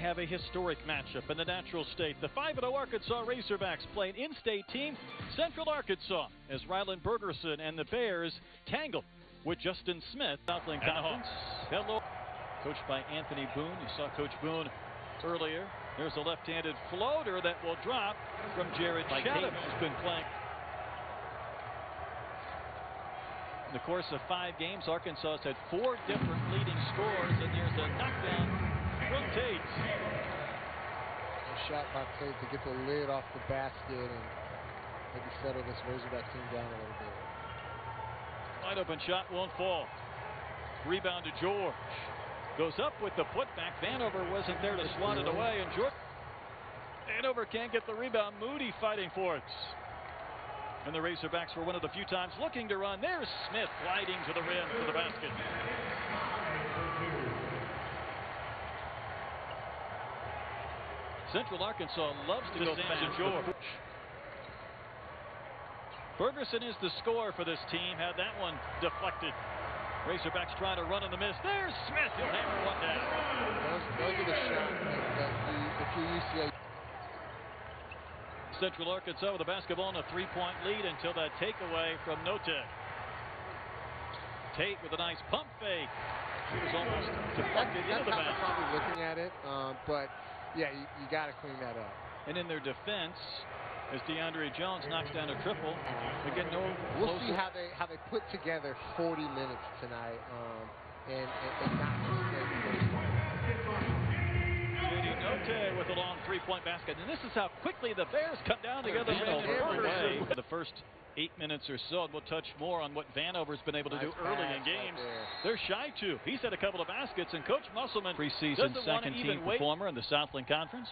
have a historic matchup in the natural state. The 5-0 Arkansas Razorbacks play an in-state team, Central Arkansas, as Ryland Bergerson and the Bears tangle with Justin Smith. Southland Conference. Hello. Coached by Anthony Boone. You saw Coach Boone earlier. There's a left-handed floater that will drop from Jared Chatham, who's been playing. In the course of 5 games, Arkansas has had 4 different leading scores, and there's a knockdown from Tate. A shot by Tate to get the lid off the basket and maybe settle this Razorback team down a little bit. Wide open shot won't fall. Rebound to George. Goes up with the putback. Vanover wasn't there to swat it away, and George. Vanover can't get the rebound. Moody fighting for it. And the Razorbacks were one of the few times looking to run. There's Smith gliding to the rim for the basket. Central Arkansas loves to go fast. George. Bergerson is the scorer for this team. Had that one deflected. Razorbacks trying to run in the miss. There's Smith. He'll hammer one down. Those are the shots that the UCA. Central Arkansas with the basketball and a 3-point lead until that takeaway from Note. Tate with a nice pump fake. He was almost deflected into the basket. Probably looking at it, but yeah, you got to clean that up. And in their defense, as DeAndre Jones knocks down a triple, again, we'll see how they put together 40 minutes tonight, and not just Note with a long 3-point basket, and this is how quickly the Bears come down together. The first 8 minutes or so, and we'll touch more on what Vanover's been able to do early in games. They're shy too. He's had a couple of baskets, and Coach Musselman, preseason second-team performer in the Southland Conference.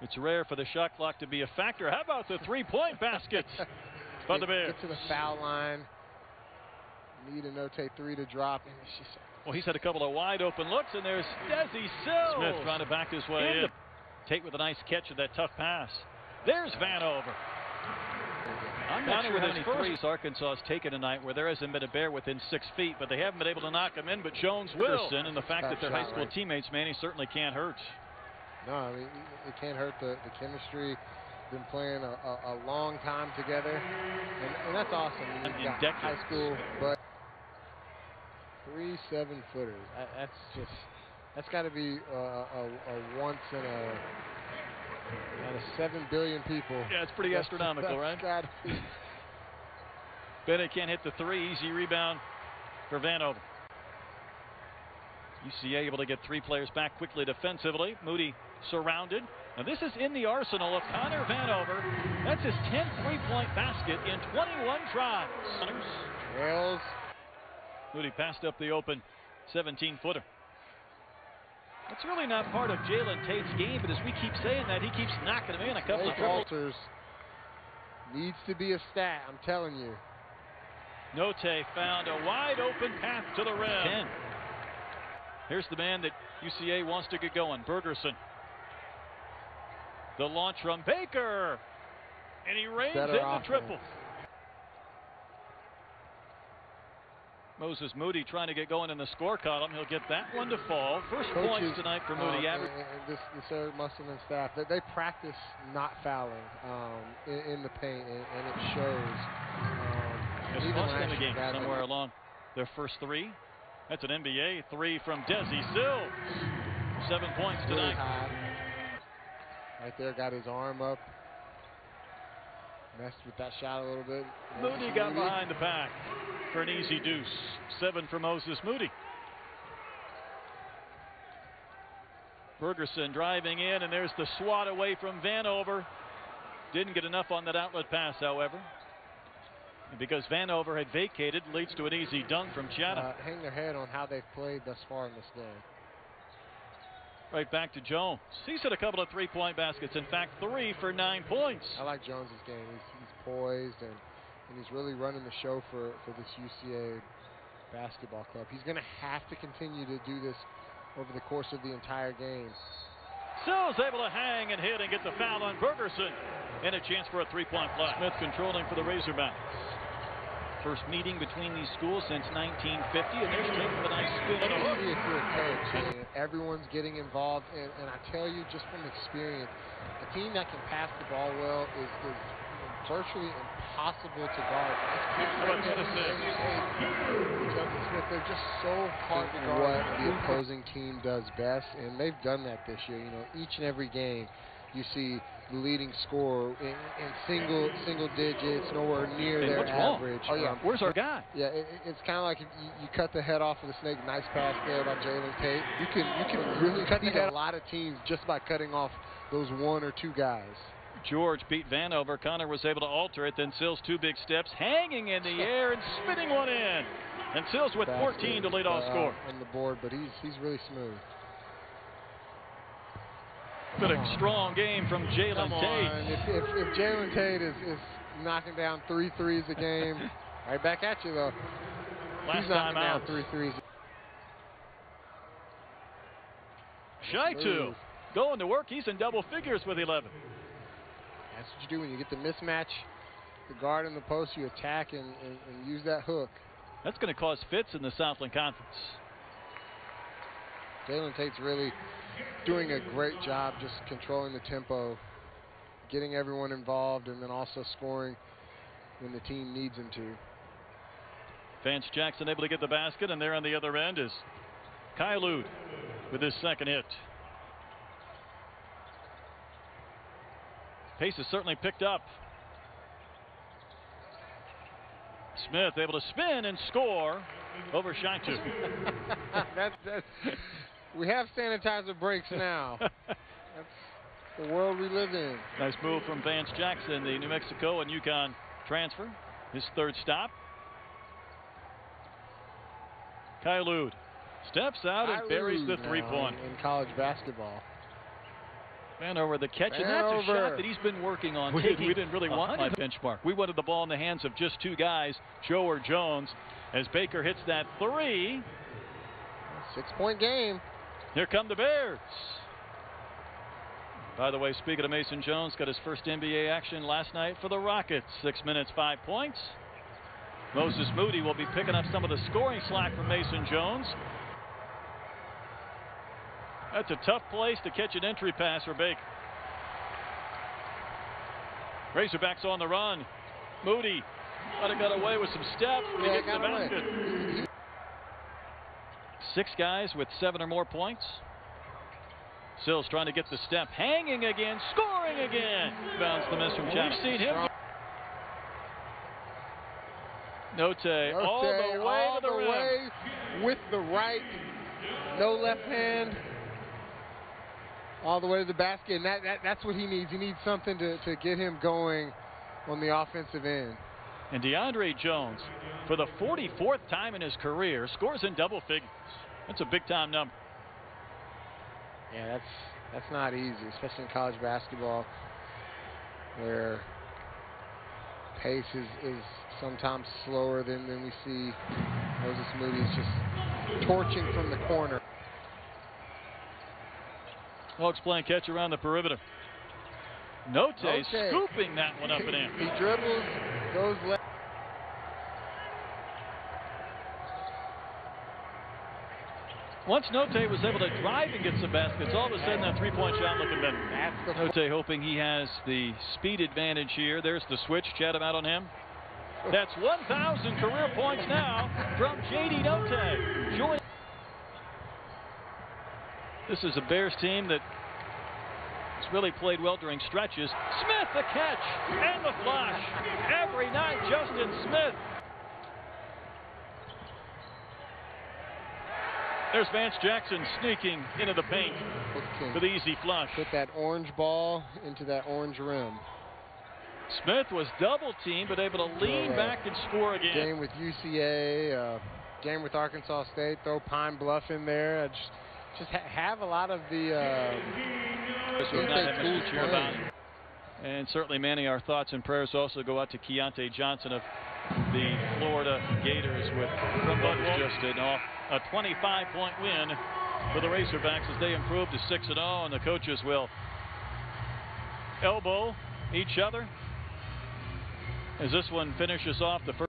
It's rare for the shot clock to be a factor. How about the 3-point basket by the Bears? Get to the foul line. Need a Note 3 to drop. Well, he's had a couple of wide-open looks, and there's Desi Sills. Smith trying to back his way in. Tate with a nice catch of that tough pass. There's Vanover. I'm not sure how many threes Arkansas has taken tonight where there hasn't been a Bear within 6 feet, but they haven't been able to knock him in, but Jones will. And the fact that they're high school teammates, man, he certainly can't hurt. No, I mean, it can't hurt the chemistry. Been playing a long time together, and that's awesome. You've got high school, but 3 7-footers. That's got to be a once in a 7 billion people. Yeah, it's pretty astronomical, right? Bennett can't hit the 3. Easy rebound for Vanover. UCA able to get 3 players back quickly defensively. Moody surrounded. Now this is in the arsenal of Connor Vanover. That's his 10th 3-point basket in 21 tries. Rails. Moody passed up the open 17-footer. That's really not part of Jalen Tate's game, but as we keep saying that, he keeps knocking him in a couple of triples. Needs to be a stat, I'm telling you. Note found a wide open path to the rim. 10. Here's the man that UCA wants to get going, Bergerson. The launch from Baker, and he rains in the triple. Moses Moody trying to get going in the score column. He'll get that one to fall. First points tonight for Moody. This Eric Musselman staff, they practice not fouling in the paint, and it shows. Just lost in the game somewhere along their first 3. That's an NBA 3 from Desi Sills. 7 points tonight. Really right there, got his arm up. Messed with that shot a little bit. Moody got behind the pack for an easy deuce. 7 for Moses Moody. Bergerson driving in, and there's the swat away from Vanover. Didn't get enough on that outlet pass, however. And because Vanover had vacated, leads to an easy dunk from Chatham. Hang their head on how they've played thus far in this game. Right back to Jones. He's hit a couple of 3-point baskets. In fact, 3 for 9 points. I like Jones's game. He's poised, and he's really running the show for this UCA basketball club. He's going to have to continue to do this over the course of the entire game. Sills able to hang and hit and get the foul on Bergerson. And a chance for a 3-point play. Smith controlling for the Razorbacks. First meeting between these schools since 1950, and there's Tate with a nice spin. If you're a coach, Everyone's getting involved, and I tell you, just from experience, a team that can pass the ball well is virtually impossible to guard. Justin Smith, they're just so hard to guard. What the opposing team does best, and they've done that this year. You know, each and every game, you see the leading scorer in single digits, nowhere near their average. Oh yeah, where's our guy? Yeah, it's kind of like if you cut the head off of the snake. Nice pass there by Jalen Tate. You can really cut the head a lot of teams just by cutting off those one or two guys. George beat Vanover. Connor was able to alter it. Then Sills 2 big steps, hanging in the air and spinning one in. And Sills with 14 to lead off score on the board, but he's really smooth. But a strong game from Jalen Tate. If Jalen Tate is knocking down 3 threes a game, right back at you though. Last time out, 3 threes. Shaitu going to work. He's in double figures with 11. That's what you do when you get the mismatch, the guard in the post. You attack and use that hook. That's going to cause fits in the Southland Conference. Jalen Tate's really doing a great job just controlling the tempo, getting everyone involved, and then also scoring when the team needs him to. Vance Jackson able to get the basket, and there on the other end is Kylud with his second hit. Pace has certainly picked up. Smith able to spin and score over Shaitu. We have sanitizer breaks now. That's the world we live in. Nice move from Vance Jackson, the New Mexico and UConn transfer. His third stop. Kylud steps out and buries the three-point. In college basketball. Vanover the catch, and that's a shot that he's been working on. We didn't really want my benchmark. We wanted the ball in the hands of just two guys, Joe or Jones, as Baker hits that three. 6-point game. Here come the Bears. By the way, speaking of Mason Jones, got his first NBA action last night for the Rockets. 6 minutes, 5 points. Moses Moody will be picking up some of the scoring slack from Mason Jones. That's a tough place to catch an entry pass for Baker. Razorbacks on the run. Moody might have got away with some steps when he gets the basket. 6 guys with 7 or more points. Sills trying to get the step, hanging again, scoring again. Bounce the miss from Chapman. We've seen him. Note all the way to the rim. With the right, no left hand. All the way to the basket, and that's what he needs. He needs something to get him going on the offensive end. And DeAndre Jones, for the 44th time in his career, scores in double figures. That's a big-time number. Yeah, that's not easy, especially in college basketball, where pace is sometimes slower than we see. Moses Moody's just torching from the corner. Hawks playing catch around the perimeter. Note scooping that one up and in. He dribbles, goes left. Once Note was able to drive and get some baskets, all of a sudden that three-point shot looking better. Note hoping he has the speed advantage here. There's the switch. Chat him out on him. That's 1,000 career points now from J.D. Note. This is a Bears team that has really played well during stretches. Smith the catch and the flush. Every night, Justin Smith. There's Vance Jackson sneaking into the paint with the easy flush. Put that orange ball into that orange rim. Smith was double teamed, but able to lean back and score again. Game with UCA, game with Arkansas State. Throw Pine Bluff in there. Just have a lot of the and certainly, Manny, our thoughts and prayers also go out to Keontae Johnson of the Florida Gators from what was just a 25-point win for the Razorbacks as they improve to 6-0, and the coaches will elbow each other as this one finishes off the first.